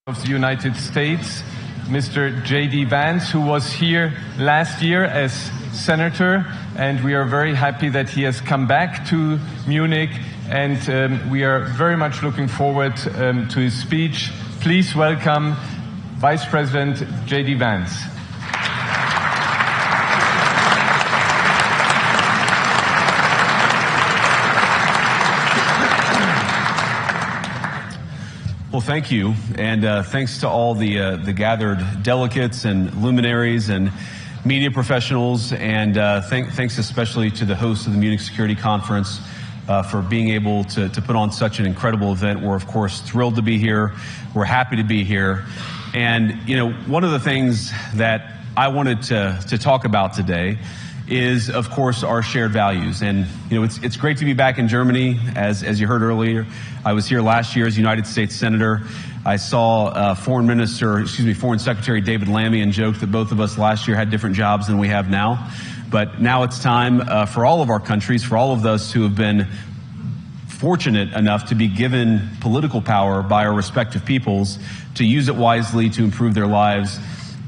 of the United States, Mr. JD Vance, who was here last year as senator, and we are very happy that he has come back to Munich, and we are very much looking forward to his speech. Please welcome Vice President JD Vance. Well, thank you, and thanks to all the gathered delegates and luminaries and media professionals, and thanks especially to the host of the Munich Security Conference for being able to put on such an incredible event. We're, of course, thrilled to be here. We're happy to be here. And, you know, one of the things that I wanted to talk about today is, of course, our shared values. And, you know, it's great to be back in Germany. As you heard earlier, I was here last year as United States Senator. I saw Foreign Secretary David Lammy, and joked that both of us last year had different jobs than we have now. But now it's time for all of our countries, for all of us who have been fortunate enough to be given political power by our respective peoples, to use it wisely to improve their lives.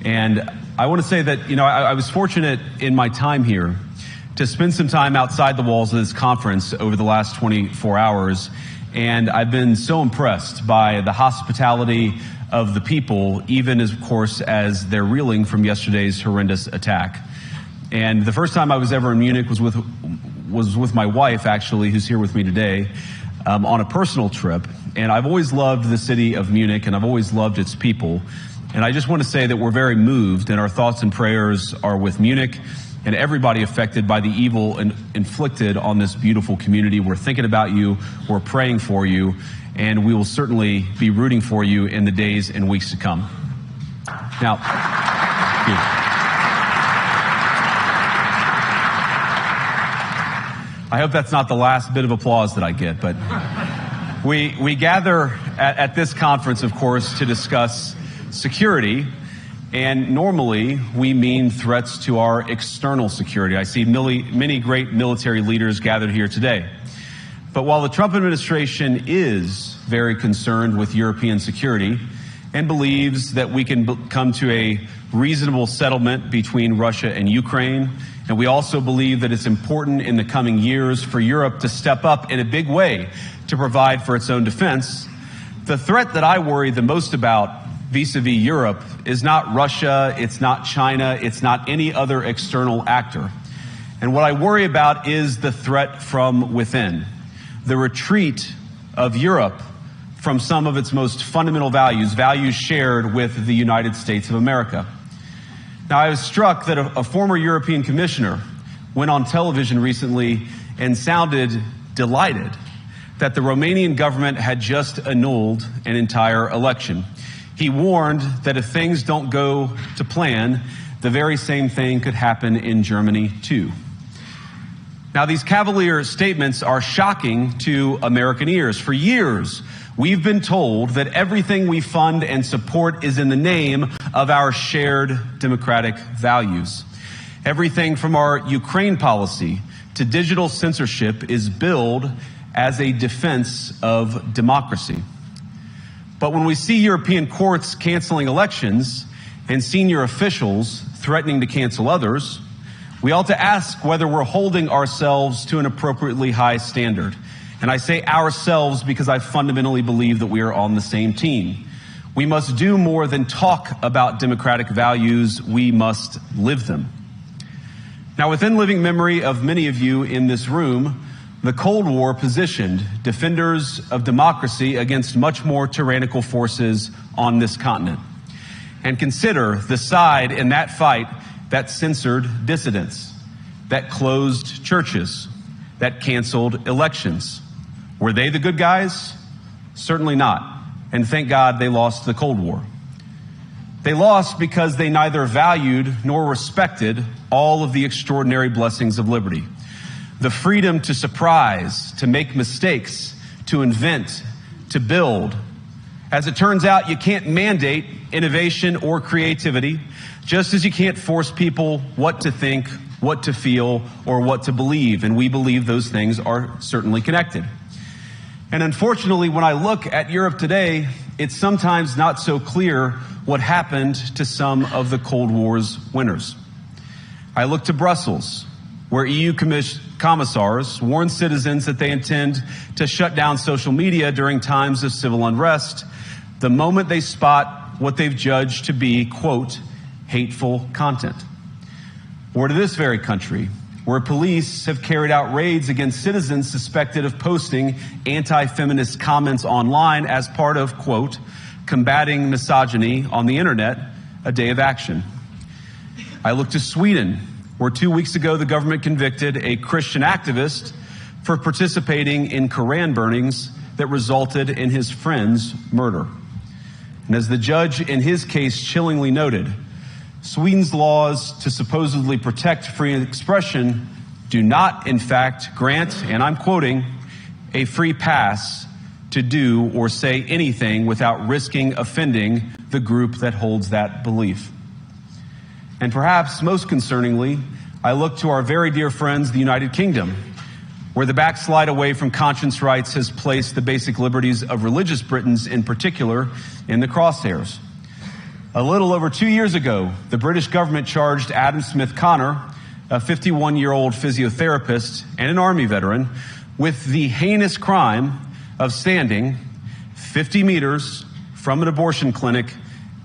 And I want to say that, you know, I was fortunate in my time here to spend some time outside the walls of this conference over the last 24 hours. And I've been so impressed by the hospitality of the people, even as, of course, as they're reeling from yesterday's horrendous attack. And the first time I was ever in Munich was with my wife, actually, who's here with me today, on a personal trip. And I've always loved the city of Munich, and I've always loved its people. And I just want to say that we're very moved, and our thoughts and prayers are with Munich and everybody affected by the evil inflicted on this beautiful community. We're thinking about you, we're praying for you, and we will certainly be rooting for you in the days and weeks to come. Now, I hope that's not the last bit of applause that I get, but we gather at this conference, of course, to discuss security, and normally we mean threats to our external security. I see many great military leaders gathered here today. But while the Trump administration is very concerned with European security and believes that we can come to a reasonable settlement between Russia and Ukraine, and we also believe that it's important in the coming years for Europe to step up in a big way to provide for its own defense, the threat that I worry the most about vis-a-vis Europe is not Russia, it's not China, it's not any other external actor. And what I worry about is the threat from within, the retreat of Europe from some of its most fundamental values, values shared with the United States of America. Now, I was struck that a former European commissioner went on television recently and sounded delighted that the Romanian government had just annulled an entire election. He warned that if things don't go to plan, the very same thing could happen in Germany too. Now, these cavalier statements are shocking to American ears. For years, we've been told that everything we fund and support is in the name of our shared democratic values. Everything from our Ukraine policy to digital censorship is billed as a defense of democracy. But when we see European courts canceling elections and senior officials threatening to cancel others, we ought to ask whether we're holding ourselves to an appropriately high standard. And I say ourselves because I fundamentally believe that we are on the same team. We must do more than talk about democratic values, we must live them. Now, within living memory of many of you in this room, the Cold War positioned defenders of democracy against much more tyrannical forces on this continent. And consider the side in that fight that censored dissidents, that closed churches, that canceled elections. Were they the good guys? Certainly not. And thank God they lost the Cold War. They lost because they neither valued nor respected all of the extraordinary blessings of liberty. The freedom to surprise, to make mistakes, to invent, to build. As it turns out, you can't mandate innovation or creativity, just as you can't force people what to think, what to feel, or what to believe. And we believe those things are certainly connected. And unfortunately, when I look at Europe today, it's sometimes not so clear what happened to some of the Cold War's winners. I look to Brussels, where EU commissars warn citizens that they intend to shut down social media during times of civil unrest the moment they spot what they've judged to be, quote, hateful content. Or to this very country, where police have carried out raids against citizens suspected of posting anti-feminist comments online as part of, quote, combating misogyny on the internet, a day of action. I look to Sweden, where 2 weeks ago the government convicted a Christian activist for participating in Koran burnings that resulted in his friend's murder. And as the judge in his case chillingly noted, Sweden's laws to supposedly protect free expression do not, in fact, grant, and I'm quoting, a free pass to do or say anything without risking offending the group that holds that belief. And perhaps most concerningly, I look to our very dear friends, the United Kingdom, where the backslide away from conscience rights has placed the basic liberties of religious Britons in particular in the crosshairs. A little over 2 years ago, the British government charged Adam Smith Connor, a 51-year-old physiotherapist and an Army veteran, with the heinous crime of standing 50 meters from an abortion clinic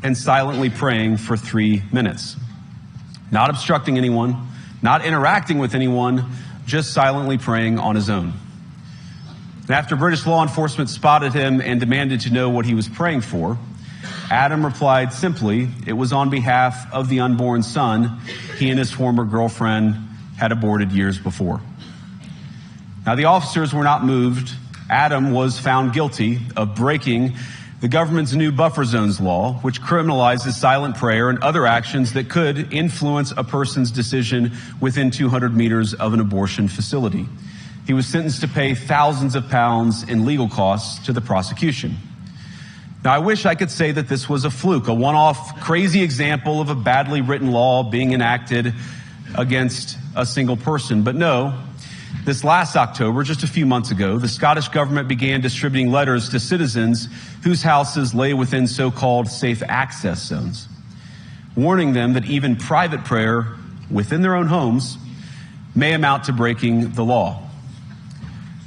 and silently praying for 3 minutes. Not obstructing anyone, not interacting with anyone, just silently praying on his own. And after British law enforcement spotted him and demanded to know what he was praying for, Adam replied simply, it was on behalf of the unborn son he and his former girlfriend had aborted years before. Now, the officers were not moved. Adam was found guilty of breaking the government's new buffer zones law, which criminalizes silent prayer and other actions that could influence a person's decision within 200 meters of an abortion facility. He was sentenced to pay thousands of pounds in legal costs to the prosecution. Now, I wish I could say that this was a fluke, a one-off crazy example of a badly written law being enacted against a single person. But no, this last October, just a few months ago, the Scottish government began distributing letters to citizens whose houses lay within so-called safe access zones, warning them that even private prayer within their own homes may amount to breaking the law.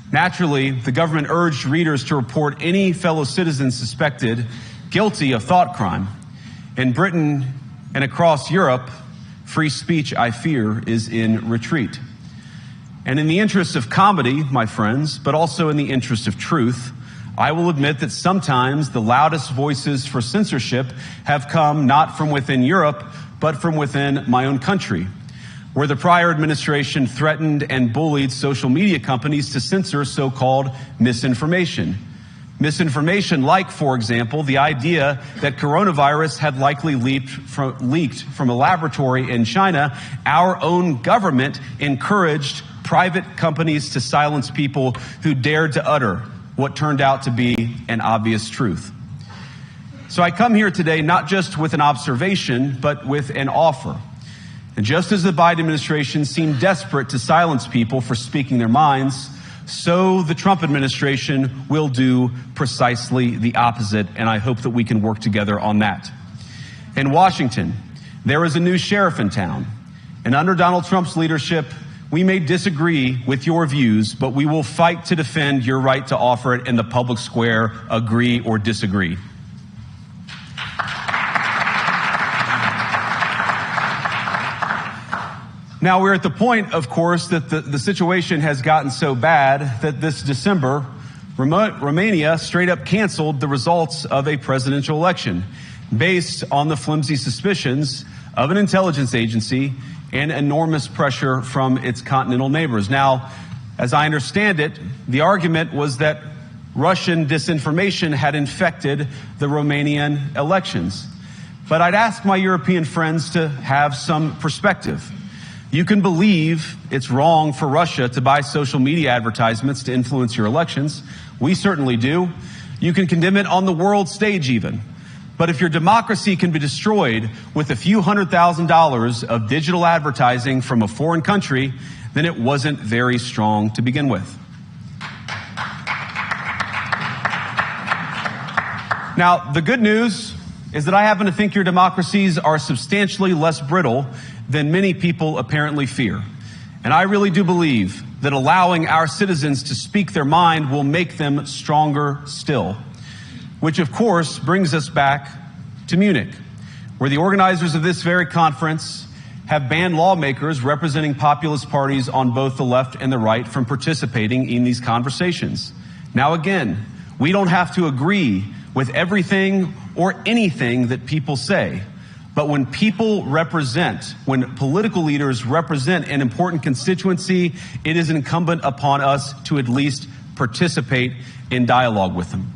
Naturally, the government urged readers to report any fellow citizens suspected guilty of thought crime. In Britain and across Europe, free speech, I fear, is in retreat. And in the interest of comedy, my friends, but also in the interest of truth, I will admit that sometimes the loudest voices for censorship have come not from within Europe, but from within my own country, where the prior administration threatened and bullied social media companies to censor so-called misinformation. Misinformation like, for example, the idea that coronavirus had likely leaked from a laboratory in China. Our own government encouraged private companies to silence people who dared to utter what turned out to be an obvious truth. So I come here today not just with an observation, but with an offer. And just as the Biden administration seemed desperate to silence people for speaking their minds, so the Trump administration will do precisely the opposite, and I hope that we can work together on that. In Washington, there is a new sheriff in town, and under Donald Trump's leadership, we may disagree with your views, but we will fight to defend your right to offer it in the public square, agree or disagree. Now, we're at the point, of course, that the situation has gotten so bad that this December, Romania straight up canceled the results of a presidential election based on the flimsy suspicions of an intelligence agency and enormous pressure from its continental neighbors. Now, as I understand it, the argument was that Russian disinformation had infected the Romanian elections. But I'd ask my European friends to have some perspective. You can believe it's wrong for Russia to buy social media advertisements to influence your elections. We certainly do. You can condemn it on the world stage even. But if your democracy can be destroyed with a few $100,000 of digital advertising from a foreign country, then it wasn't very strong to begin with. Now, the good news is that I happen to think your democracies are substantially less brittle than many people apparently fear. And I really do believe that allowing our citizens to speak their mind will make them stronger still. Which, of course, brings us back to Munich, where the organizers of this very conference have banned lawmakers representing populist parties on both the left and the right from participating in these conversations. Now, again, we don't have to agree with everything or anything that people say. But when when political leaders represent an important constituency, it is incumbent upon us to at least participate in dialogue with them.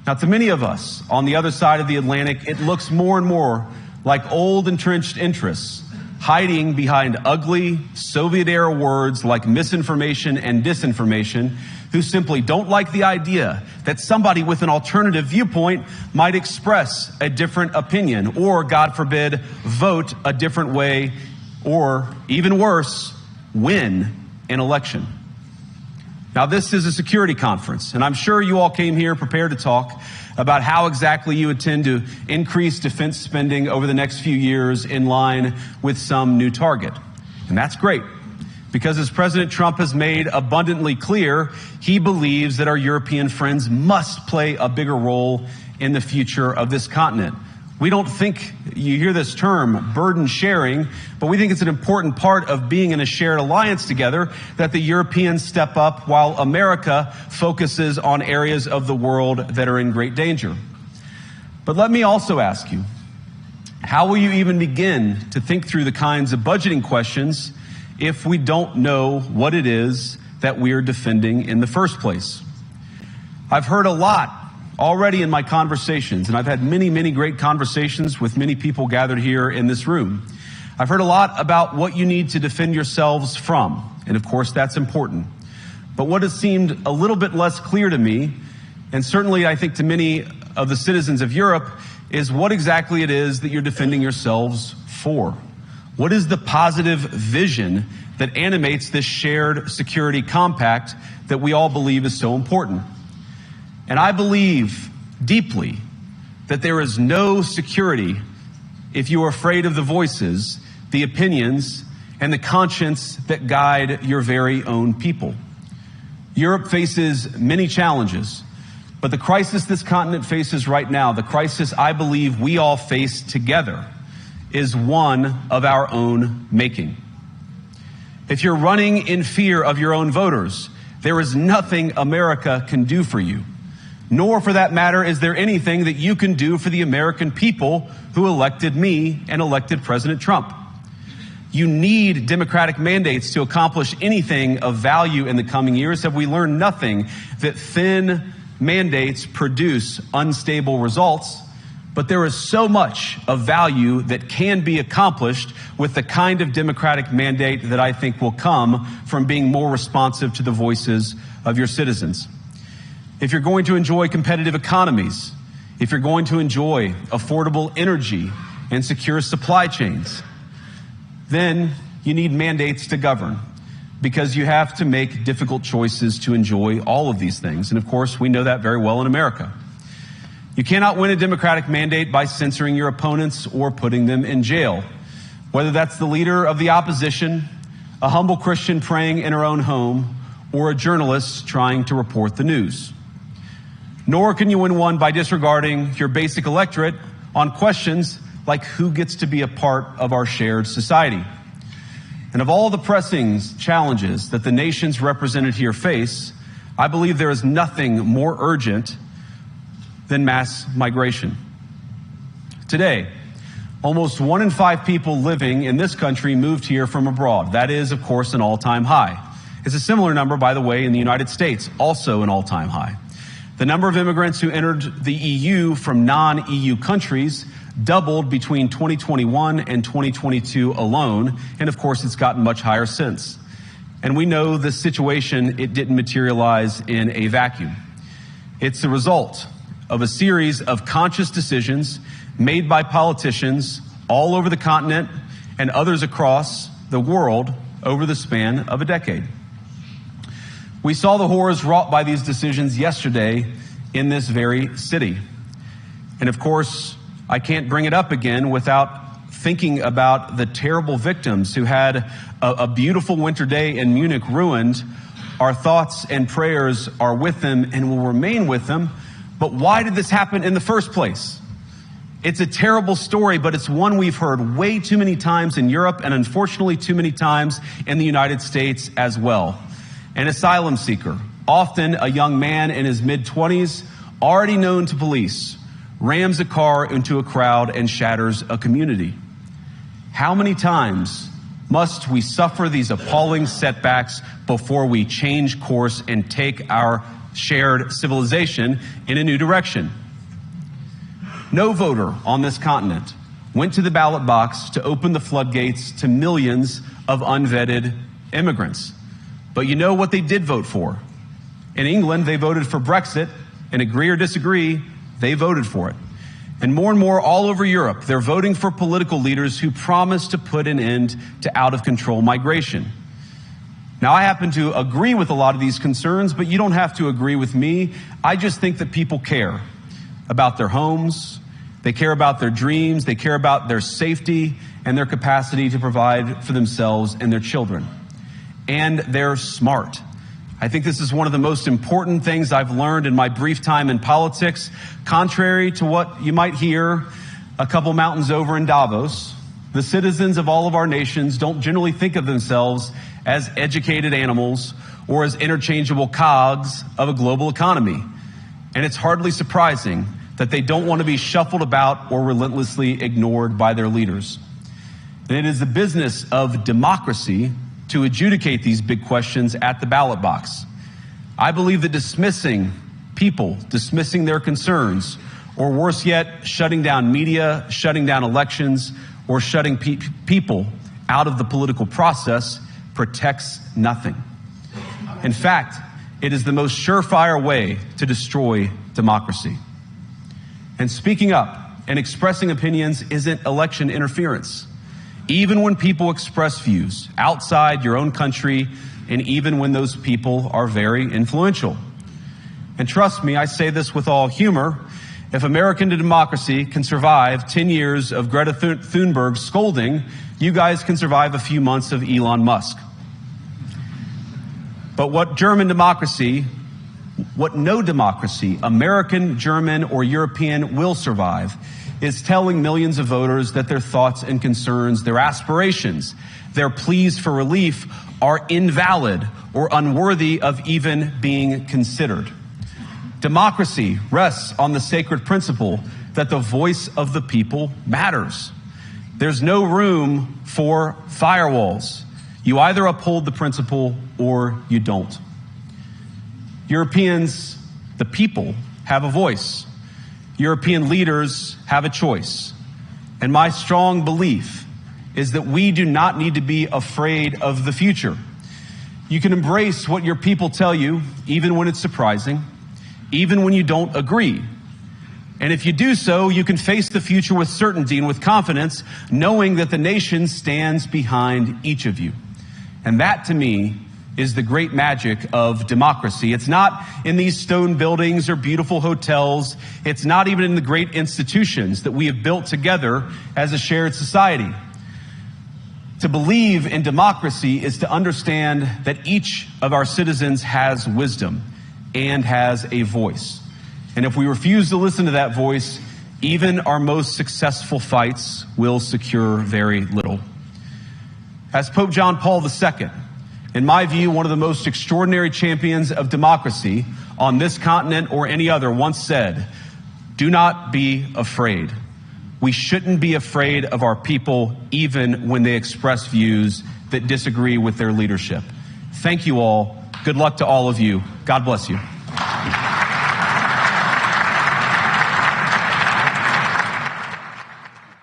Now, to many of us on the other side of the Atlantic, it looks more and more like old entrenched interests hiding behind ugly Soviet-era words like misinformation and disinformation, who simply don't like the idea that somebody with an alternative viewpoint might express a different opinion or, God forbid, vote a different way or, even worse, win an election. Now, this is a security conference, and I'm sure you all came here prepared to talk about how exactly you intend to increase defense spending over the next few years in line with some new target. And that's great, because as President Trump has made abundantly clear, he believes that our European friends must play a bigger role in the future of this continent. We don't think, you hear this term, burden sharing, but we think it's an important part of being in a shared alliance together that the Europeans step up while America focuses on areas of the world that are in great danger. But let me also ask you, how will you even begin to think through the kinds of budgeting questions if we don't know what it is that we're defending in the first place? I've heard a lot already in my conversations, and I've had many, many great conversations with many people gathered here in this room. I've heard a lot about what you need to defend yourselves from, and of course that's important. But what has seemed a little bit less clear to me, and certainly I think to many of the citizens of Europe, is what exactly it is that you're defending yourselves for. What is the positive vision that animates this shared security compact that we all believe is so important? And I believe deeply that there is no security if you are afraid of the voices, the opinions, and the conscience that guide your very own people. Europe faces many challenges, but the crisis this continent faces right now, the crisis I believe we all face together, is one of our own making. If you're running in fear of your own voters, there is nothing America can do for you. Nor, for that matter, is there anything that you can do for the American people who elected me and elected President Trump. You need democratic mandates to accomplish anything of value in the coming years. Have we learned nothing that thin mandates produce unstable results? But there is so much of value that can be accomplished with the kind of democratic mandate that I think will come from being more responsive to the voices of your citizens. If you're going to enjoy competitive economies, if you're going to enjoy affordable energy and secure supply chains, then you need mandates to govern, because you have to make difficult choices to enjoy all of these things. And of course, we know that very well in America. You cannot win a democratic mandate by censoring your opponents or putting them in jail, whether that's the leader of the opposition, a humble Christian praying in her own home, or a journalist trying to report the news. Nor can you win one by disregarding your basic electorate on questions like who gets to be a part of our shared society. And of all the pressing challenges that the nations represented here face, I believe there is nothing more urgent than mass migration. Today, almost 1 in 5 people living in this country moved here from abroad. That is, of course, an all-time high. It's a similar number, by the way, in the United States, also an all-time high. The number of immigrants who entered the EU from non-EU countries doubled between 2021 and 2022 alone, and of course it's gotten much higher since. And we know this situation, it didn't materialize in a vacuum. It's the result of a series of conscious decisions made by politicians all over the continent and others across the world over the span of a decade. We saw the horrors wrought by these decisions yesterday in this very city. And of course, I can't bring it up again without thinking about the terrible victims who had a beautiful winter day in Munich ruined. Our thoughts and prayers are with them and will remain with them. But why did this happen in the first place? It's a terrible story, but it's one we've heard way too many times in Europe and unfortunately too many times in the United States as well. An asylum seeker, often a young man in his mid-20s, already known to police, rams a car into a crowd and shatters a community. How many times must we suffer these appalling setbacks before we change course and take our shared civilization in a new direction? No voter on this continent went to the ballot box to open the floodgates to millions of unvetted immigrants. But you know what they did vote for? In England, they voted for Brexit, and agree or disagree, they voted for it. And more all over Europe, they're voting for political leaders who promise to put an end to out-of-control migration. Now, I happen to agree with a lot of these concerns, but you don't have to agree with me. I just think that people care about their homes, they care about their dreams, they care about their safety and their capacity to provide for themselves and their children. And they're smart. I think this is one of the most important things I've learned in my brief time in politics. Contrary to what you might hear a couple mountains over in Davos, the citizens of all of our nations don't generally think of themselves as educated animals or as interchangeable cogs of a global economy. And it's hardly surprising that they don't want to be shuffled about or relentlessly ignored by their leaders. And it is the business of democracy to adjudicate these big questions at the ballot box. I believe that dismissing people, dismissing their concerns, or worse yet, shutting down media, shutting down elections, or shutting people out of the political process protects nothing. In fact, it is the most surefire way to destroy democracy. And speaking up and expressing opinions isn't election interference. Even when people express views outside your own country, and even when those people are very influential. And trust me, I say this with all humor, if American democracy can survive 10 years of Greta Thunberg scolding, you guys can survive a few months of Elon Musk. But what no democracy, American, German, or European, will survive is telling millions of voters that their thoughts and concerns, their aspirations, their pleas for relief are invalid or unworthy of even being considered. Democracy rests on the sacred principle that the voice of the people matters. There's no room for firewalls. You either uphold the principle or you don't. Europeans, the people, have a voice. European leaders have a choice. And my strong belief is that we do not need to be afraid of the future. You can embrace what your people tell you, even when it's surprising, even when you don't agree. And if you do so, you can face the future with certainty and with confidence, knowing that the nation stands behind each of you. And that, to me, is the great magic of democracy. It's not in these stone buildings or beautiful hotels. It's not even in the great institutions that we have built together as a shared society. To believe in democracy is to understand that each of our citizens has wisdom and has a voice. And if we refuse to listen to that voice, even our most successful fights will secure very little. As Pope John Paul II, in my view, one of the most extraordinary champions of democracy on this continent or any other, once said, "Do not be afraid." We shouldn't be afraid of our people, even when they express views that disagree with their leadership. Thank you all. Good luck to all of you. God bless you.